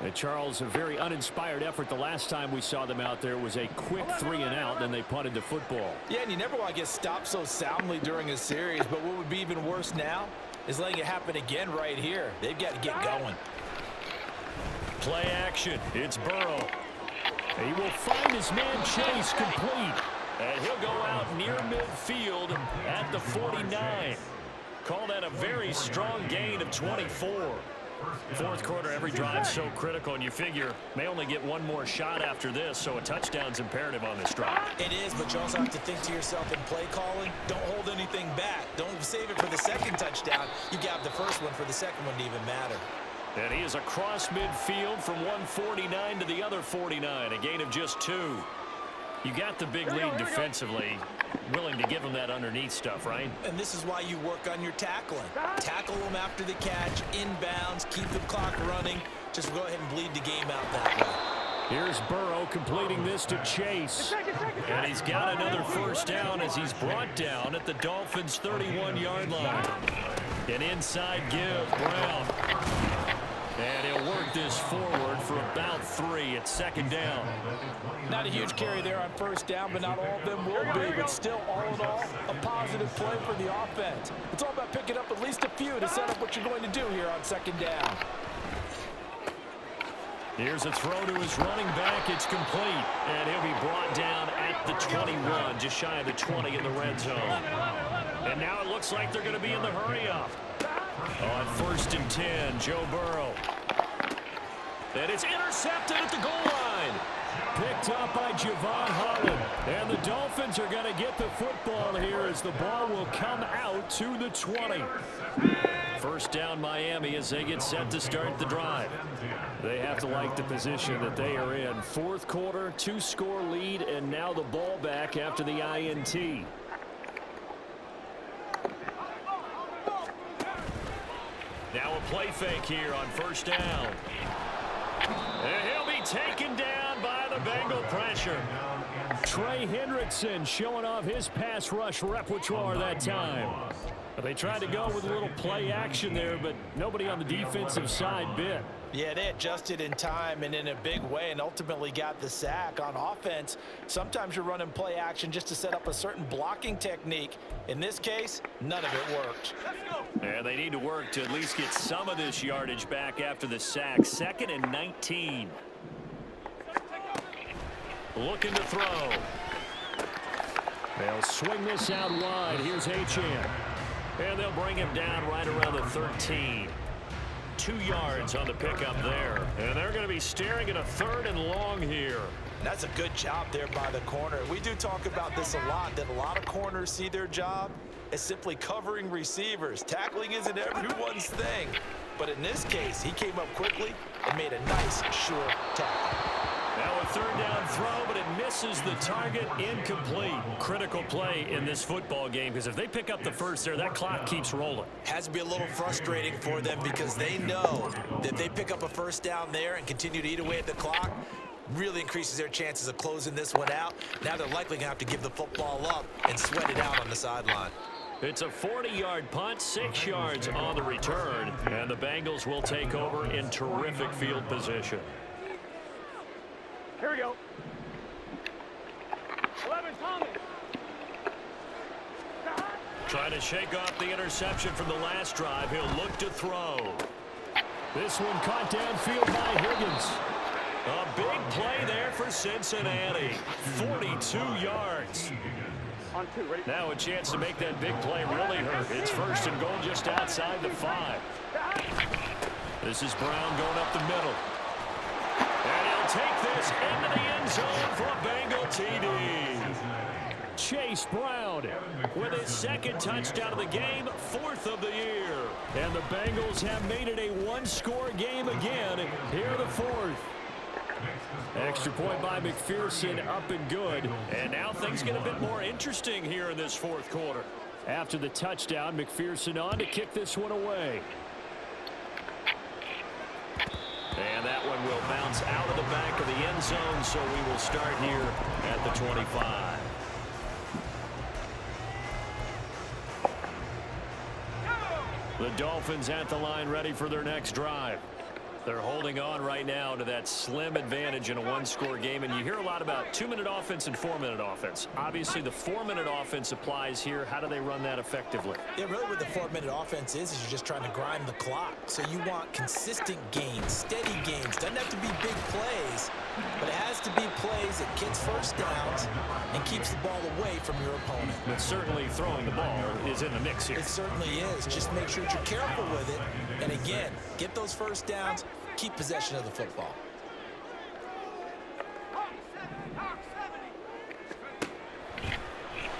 Speaker 1: And Charles, a very uninspired effort the last time we saw them out there was a quick 3 and out, then they punted the football.
Speaker 4: Yeah, and you never want to get stopped so soundly during a series, but what would be even worse now is letting it happen again right here. They've got to get going.
Speaker 1: Play action. It's Burrow. He will find his man Chase complete. And he'll go out near midfield at the 49. Call that a very strong gain of 24. 4th quarter, every drive so critical, and you figure may only get one more shot after this, so a touchdown's imperative on this drive.
Speaker 2: It is, but you also have to think to yourself in play calling, don't hold anything back. Don't save it for the 2nd touchdown. You got the 1st one for the 2nd one to even matter.
Speaker 1: And he is across midfield from 149 to the other 49, a gain of just 2. You got the big lead defensively, willing to give him that underneath stuff, right?
Speaker 2: And this is why you work on your tackling. Tackle them after the catch, inbounds, keep the clock running. Just go ahead and bleed the game out that way.
Speaker 1: Here's Burrow completing this to Chase. And he's got another first down as he's brought down at the Dolphins' 31-yard line. An inside give, Brown. And he'll work this forward for about 3 at second down.
Speaker 4: Not a huge carry there on first down, but not all of them will be. But still, all in all, a positive play for the offense. It's all about picking up at least a few to set up what you're going to do here on second down.
Speaker 1: Here's a throw to his running back. It's complete. And he'll be brought down at the 21, just shy of the 20 in the red zone. And now it looks like they're going to be in the hurry-up. On 1st and 10, Joe Burrow. And it's intercepted at the goal line. Picked up by Javon Holland. And the Dolphins are going to get the football here as the ball will come out to the 20. First down Miami as they get set to start the drive. They have to like the position that they are in. 4th quarter, 2-score lead, and now the ball back after the INT. Now a play fake here on first down. And he'll be taken down by the Bengal pressure. Trey Hendrickson showing off his pass rush repertoire that time. They tried to go with a little play action there, but nobody on the defensive side bit.
Speaker 2: Yeah, they adjusted in time and in a big way and ultimately got the sack. On offense, sometimes you're running play action just to set up a certain blocking technique. In this case, none of it worked.
Speaker 1: And they need to work to at least get some of this yardage back after the sack. 2nd and 19. Looking to throw. They'll swing this out wide. Here's Achane. And they'll bring him down right around the 13. 2 yards on the pickup there. And they're going to be staring at a 3rd and long here.
Speaker 2: That's a good job there by the corner. We do talk about this a lot, that a lot of corners see their job as simply covering receivers. Tackling isn't everyone's thing. But in this case, he came up quickly and made a nice, sure tackle.
Speaker 1: Now a 3rd down throw, but it misses the target. Incomplete. Critical play in this football game, because if they pick up the first there, that clock keeps rolling.
Speaker 2: Has to be a little frustrating for them because they know that if they pick up a first down there and continue to eat away at the clock, really increases their chances of closing this one out. Now they're likely going to have to give the football up and sweat it out on the sideline.
Speaker 1: It's a 40-yard punt, 6 yards on the return, and the Bengals will take over in terrific field position.
Speaker 3: Here we go. 11 Tommy.
Speaker 1: Trying to shake off the interception from the last drive. He'll look to throw. This one caught downfield by Higgins. A big play there for Cincinnati. 42 yards.
Speaker 3: On 2, ready?
Speaker 1: Now a chance to make that big play really hurt. It's 1st and goal just outside the 5. This is Brown going up the middle. And he'll take this into the end zone for a Bengal TD. Chase Brown with his 2nd touchdown of the game, 4th of the year. And the Bengals have made it a 1-score game again. Here the 4th. Extra point by McPherson, up and good. And now things get a bit more interesting here in this 4th quarter. After the touchdown, McPherson on to kick this one away. And that one will bounce out of the back of the end zone, so we will start here at the 25. The Dolphins at the line ready for their next drive. They're holding on right now to that slim advantage in a 1-score game, and you hear a lot about 2-minute offense and 4-minute offense. Obviously, the 4-minute offense applies here. How do they run that effectively?
Speaker 2: Yeah, really what the 4-minute offense is you're just trying to grind the clock. So you want consistent gains, steady gains. Doesn't have to be big plays, but it has to be plays that gets first downs and keeps the ball away from your opponent.
Speaker 1: But certainly throwing the ball is in the mix here.
Speaker 2: It certainly is. Just make sure that you're careful with it. And again, get those first downs, keep possession of the football.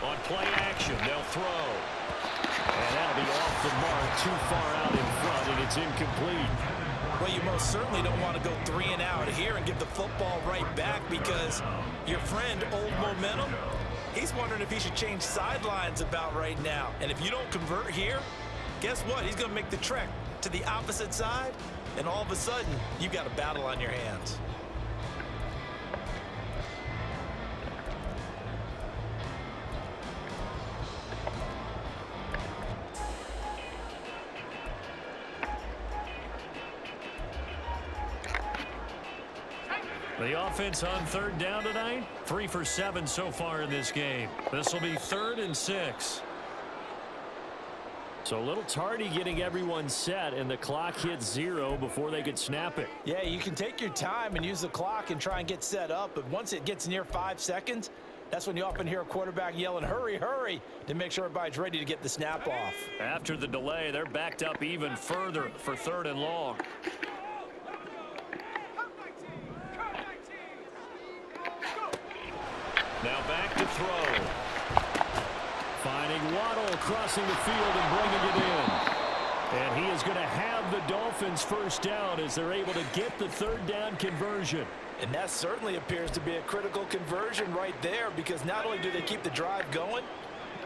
Speaker 1: On play action, they'll throw. And that'll be off the mark, too far out in front, and it's incomplete.
Speaker 2: Well, you most certainly don't want to go 3 and out here and give the football right back because your friend, Old Momentum, he's wondering if he should change sidelines about right now. And if you don't convert here, guess what? He's going to make the trek to the opposite side, and all of a sudden, you've got a battle on your hands.
Speaker 1: The offense on third down tonight, 3 for 7 so far in this game. This will be 3rd and 6. So a little tardy getting everyone set, and the clock hits 0 before they could snap it.
Speaker 4: Yeah, you can take your time and use the clock and try and get set up, but once it gets near 5 seconds, that's when you often hear a quarterback yelling, hurry, hurry, to make sure everybody's ready to get the snap off.
Speaker 1: After the delay, they're backed up even further for 3rd and long. Now back to throw. Finding Waddle crossing the field and bringing it in. And he is going to have the Dolphins first down as they're able to get the 3rd down conversion.
Speaker 4: And that certainly appears to be a critical conversion right there, because not only do they keep the drive going,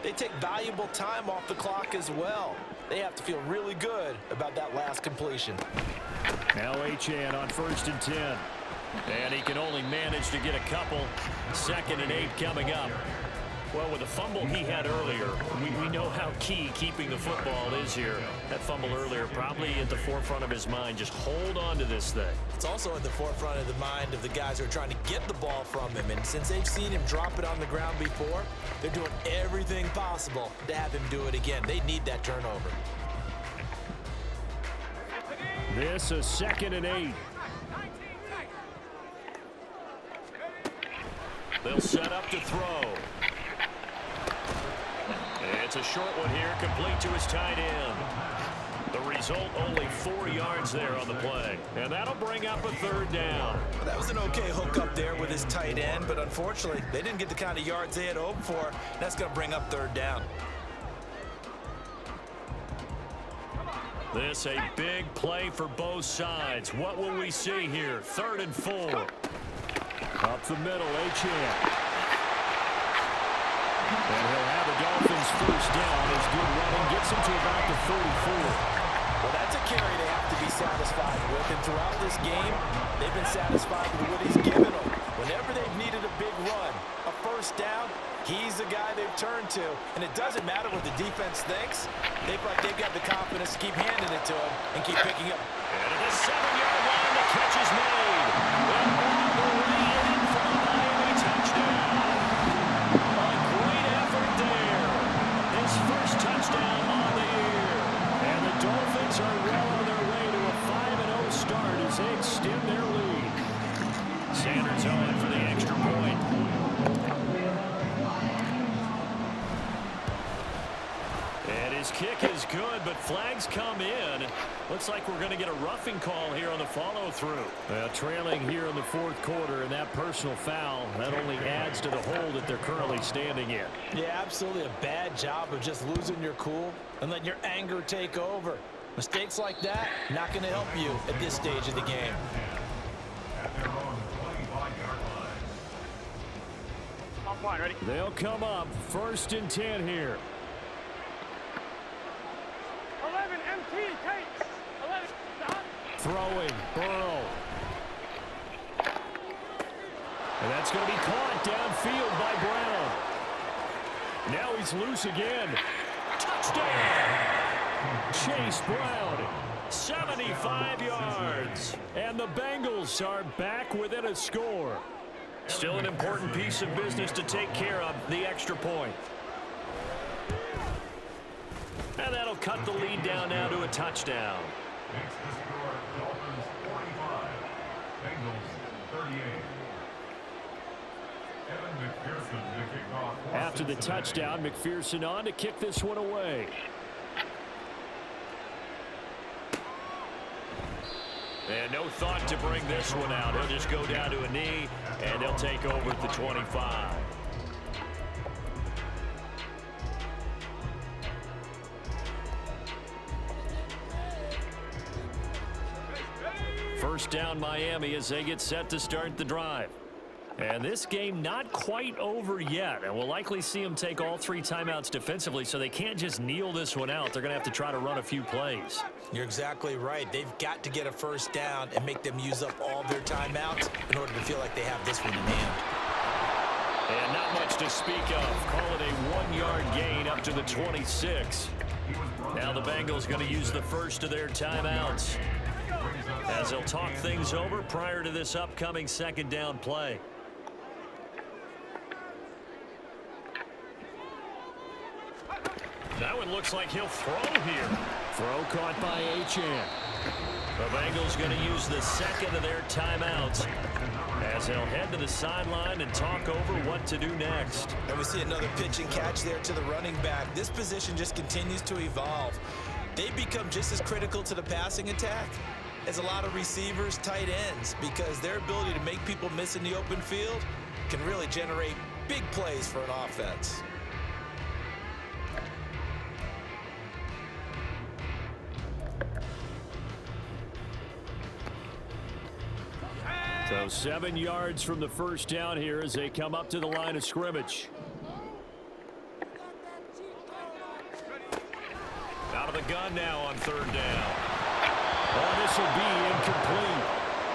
Speaker 4: they take valuable time off the clock as well. They have to feel really good about that last completion.
Speaker 1: Now Achane on 1st and 10. And he can only manage to get a couple. 2nd and 8 coming up. Well, with the fumble he had earlier, we know how key keeping the football is here. That fumble earlier probably at the forefront of his mind. Just hold on to this thing.
Speaker 2: It's also at the forefront of the mind of the guys who are trying to get the ball from him. And since they've seen him drop it on the ground before, they're doing everything possible to have him do it again. They need that turnover.
Speaker 1: This is 2nd and 8. They'll set up to throw. It's a short one here, complete to his tight end. The result, only 4 yards there on the play. And that'll bring up a 3rd down.
Speaker 2: Well, that was an okay hook up there with his tight end, but unfortunately, they didn't get the kind of yards they had hoped for. That's going to bring up 3rd down.
Speaker 1: This a big play for both sides. What will we see here? 3rd and 4. Up the middle, Achane. And he'll have the Dolphins first down as good running gets him to about the 34.
Speaker 4: Well, that's a carry they have to be satisfied with. And throughout this game, they've been satisfied with what he's given them. Whenever they've needed a big run, a first down, he's the guy they've turned to. And it doesn't matter what the defense thinks. They've got the confidence to keep handing it to him and keep picking up.
Speaker 1: And at the 7-yard line, the catch is made. And all the way in for a Miami touchdown. A great effort there. His first touchdown on the year. And the Dolphins are well on their way to a 5-0 start as they extend their lead. Sanders on for the extra point. And his kick is good, but flags come in. Looks like we're going to get a roughing call here on the follow-through. Trailing here in the 4th quarter, and that personal foul, that only adds to the hole that they're currently standing in.
Speaker 4: Yeah, absolutely a bad job of just losing your cool and letting your anger take over. Mistakes like that, not going to help you at this stage of the game.
Speaker 3: On point, ready?
Speaker 1: They'll come up 1st and 10 here.
Speaker 3: 11 MT takes. 11 stop.
Speaker 1: Throwing, Burrow. And that's going to be caught downfield by Brown. Now he's loose again. Touchdown! Chase Brown, 75 yards. And the Bengals are back within a score. Still an important piece of business to take care of, the extra point. And that'll cut the lead down now to a touchdown.
Speaker 5: Makes the score Dolphins 45, Bengals 38. Evan McPherson to kick off.
Speaker 1: After the touchdown, McPherson on to kick this one away. And no thought to bring this one out. He'll just go down to a knee, and he'll take over at the 25. First down Miami as they get set to start the drive. And this game not quite over yet. And we'll likely see them take all 3 timeouts defensively, so they can't just kneel this one out. They're going to have to try to run a few plays.
Speaker 2: You're exactly right. They've got to get a first down and make them use up all their timeouts in order to feel like they have this one in hand.
Speaker 1: And not much to speak of. Call it a 1-yard gain up to the 26. Now the Bengals going to use the first of their timeouts as they'll talk things over prior to this upcoming second down play. That one looks like he'll throw here. Throw caught by Achane. The Bengals going to use the second of their timeouts as they'll head to the sideline and talk over what to do next.
Speaker 2: And we see another pitch and catch there to the running back. This position just continues to evolve. They become just as critical to the passing attack as a lot of receivers, tight ends, because their ability to make people miss in the open field can really generate big plays for an offense.
Speaker 1: So 7 yards from the first down here as they come up to the line of scrimmage. Out of the gun now on third down. Oh, this will be incomplete.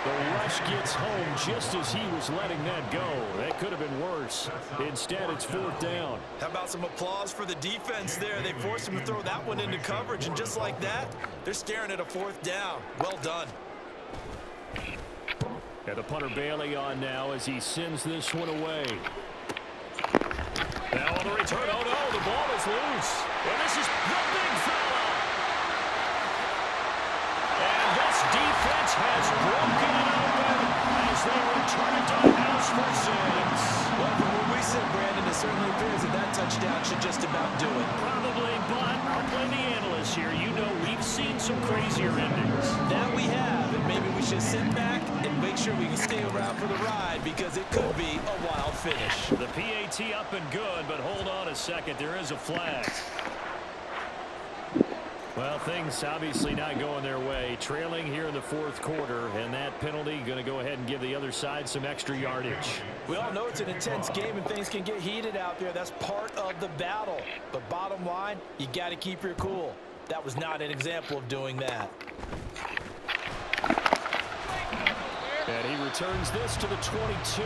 Speaker 1: The rush gets home just as he was letting that go. That could have been worse. Instead, it's fourth down.
Speaker 2: How about some applause for the defense there? They forced him to throw that one into coverage, and just like that, they're staring at a fourth down. Well done.
Speaker 1: And the punter Bailey on now as he sends this one away. Now on the return. Oh, no, the ball is loose. And this is the big fella. And this defense has broken it open as they return it to the house for 6.
Speaker 2: Well, from where we sit, Brandon, it certainly appears that that touchdown should just about do it.
Speaker 1: Probably, but I'll play the analyst here. You know we've seen some crazier endings.
Speaker 2: That we have, and maybe we should sit back and make sure we can stay around for the ride because it could be a wild finish.
Speaker 1: The PAT up and good, but hold on a second. There is a flag. Well, things obviously not going their way. Trailing here in the fourth quarter, and that penalty going to go ahead and give the other side some extra yardage.
Speaker 4: We all know it's an intense game and things can get heated out there. That's part of the battle. But bottom line, you got to keep your cool. That was not an example of doing that.
Speaker 1: And he returns this to the 22.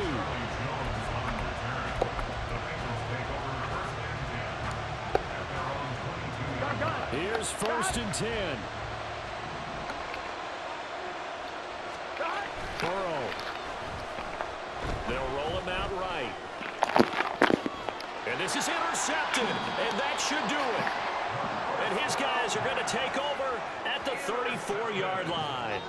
Speaker 1: Here's first and 10. Burrow. They'll roll him out right. And this is intercepted, and that should do it. And his guys are going to take over at the 34-yard line.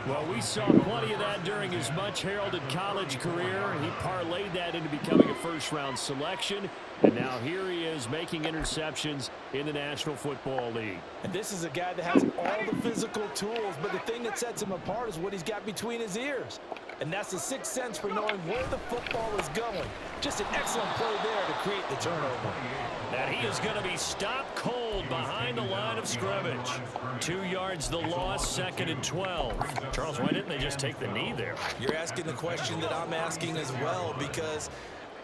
Speaker 1: Well, we saw plenty of that during his much-heralded college career. He parlayed that into becoming a first-round selection. And now here he is making interceptions in the National Football League.
Speaker 4: And this is a guy that has all the physical tools, but the thing that sets him apart is what he's got between his ears. And that's the sixth sense for knowing where the football is going. Just an excellent play there to create the turnover.
Speaker 1: And he is going to be stopped cold behind the line of scrimmage. 2 yards the loss, second and 12. Charles, why didn't they just take the knee there?
Speaker 2: You're asking the question that I'm asking as well, because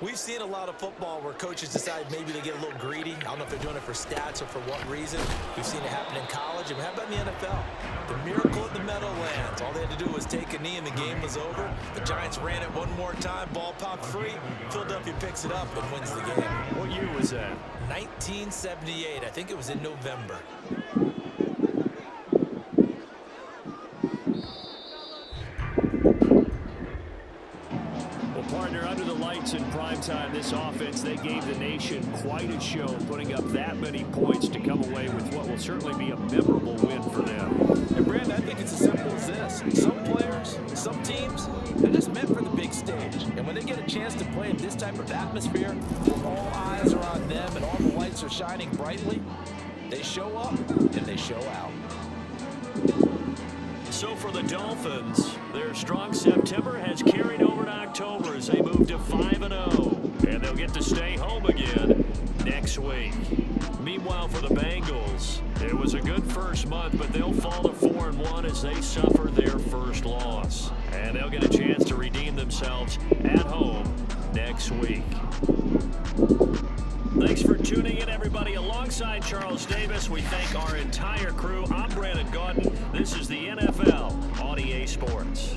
Speaker 2: we've seen a lot of football where coaches decide maybe they get a little greedy. I don't know if they're doing it for stats or for what reason. We've seen it happen in college. And how about in the NFL? The miracle of the Meadowlands. All they had to do was take a knee and the game was over. The Giants ran it one more time. Ball popped free. Philadelphia picks it up and wins the game.
Speaker 1: What year was that?
Speaker 2: 1978. I think it was in November.
Speaker 1: Partner, under the lights in primetime, this offense, they gave the nation quite a show, putting up that many points to come away with what will certainly be a memorable win for them.
Speaker 4: And Brandon, I think it's as simple as this. Some players, some teams, they're just meant for the big stage. And when they get a chance to play in this type of atmosphere, where all eyes are on them and all the lights are shining brightly, they show up and they show out.
Speaker 1: So for the Dolphins, their strong September has carried over to October as they move to 5-0. And they'll get to stay home again next week. Meanwhile, for the Bengals, it was a good first month, but they'll fall to 4-1 1 as they suffer their first loss. And they'll get a chance to redeem themselves at home next week. Thanks for tuning in, everybody. Alongside Charles Davis, we thank our entire crew. I'm Brandon Gaudin. This is the NFL on EA Sports.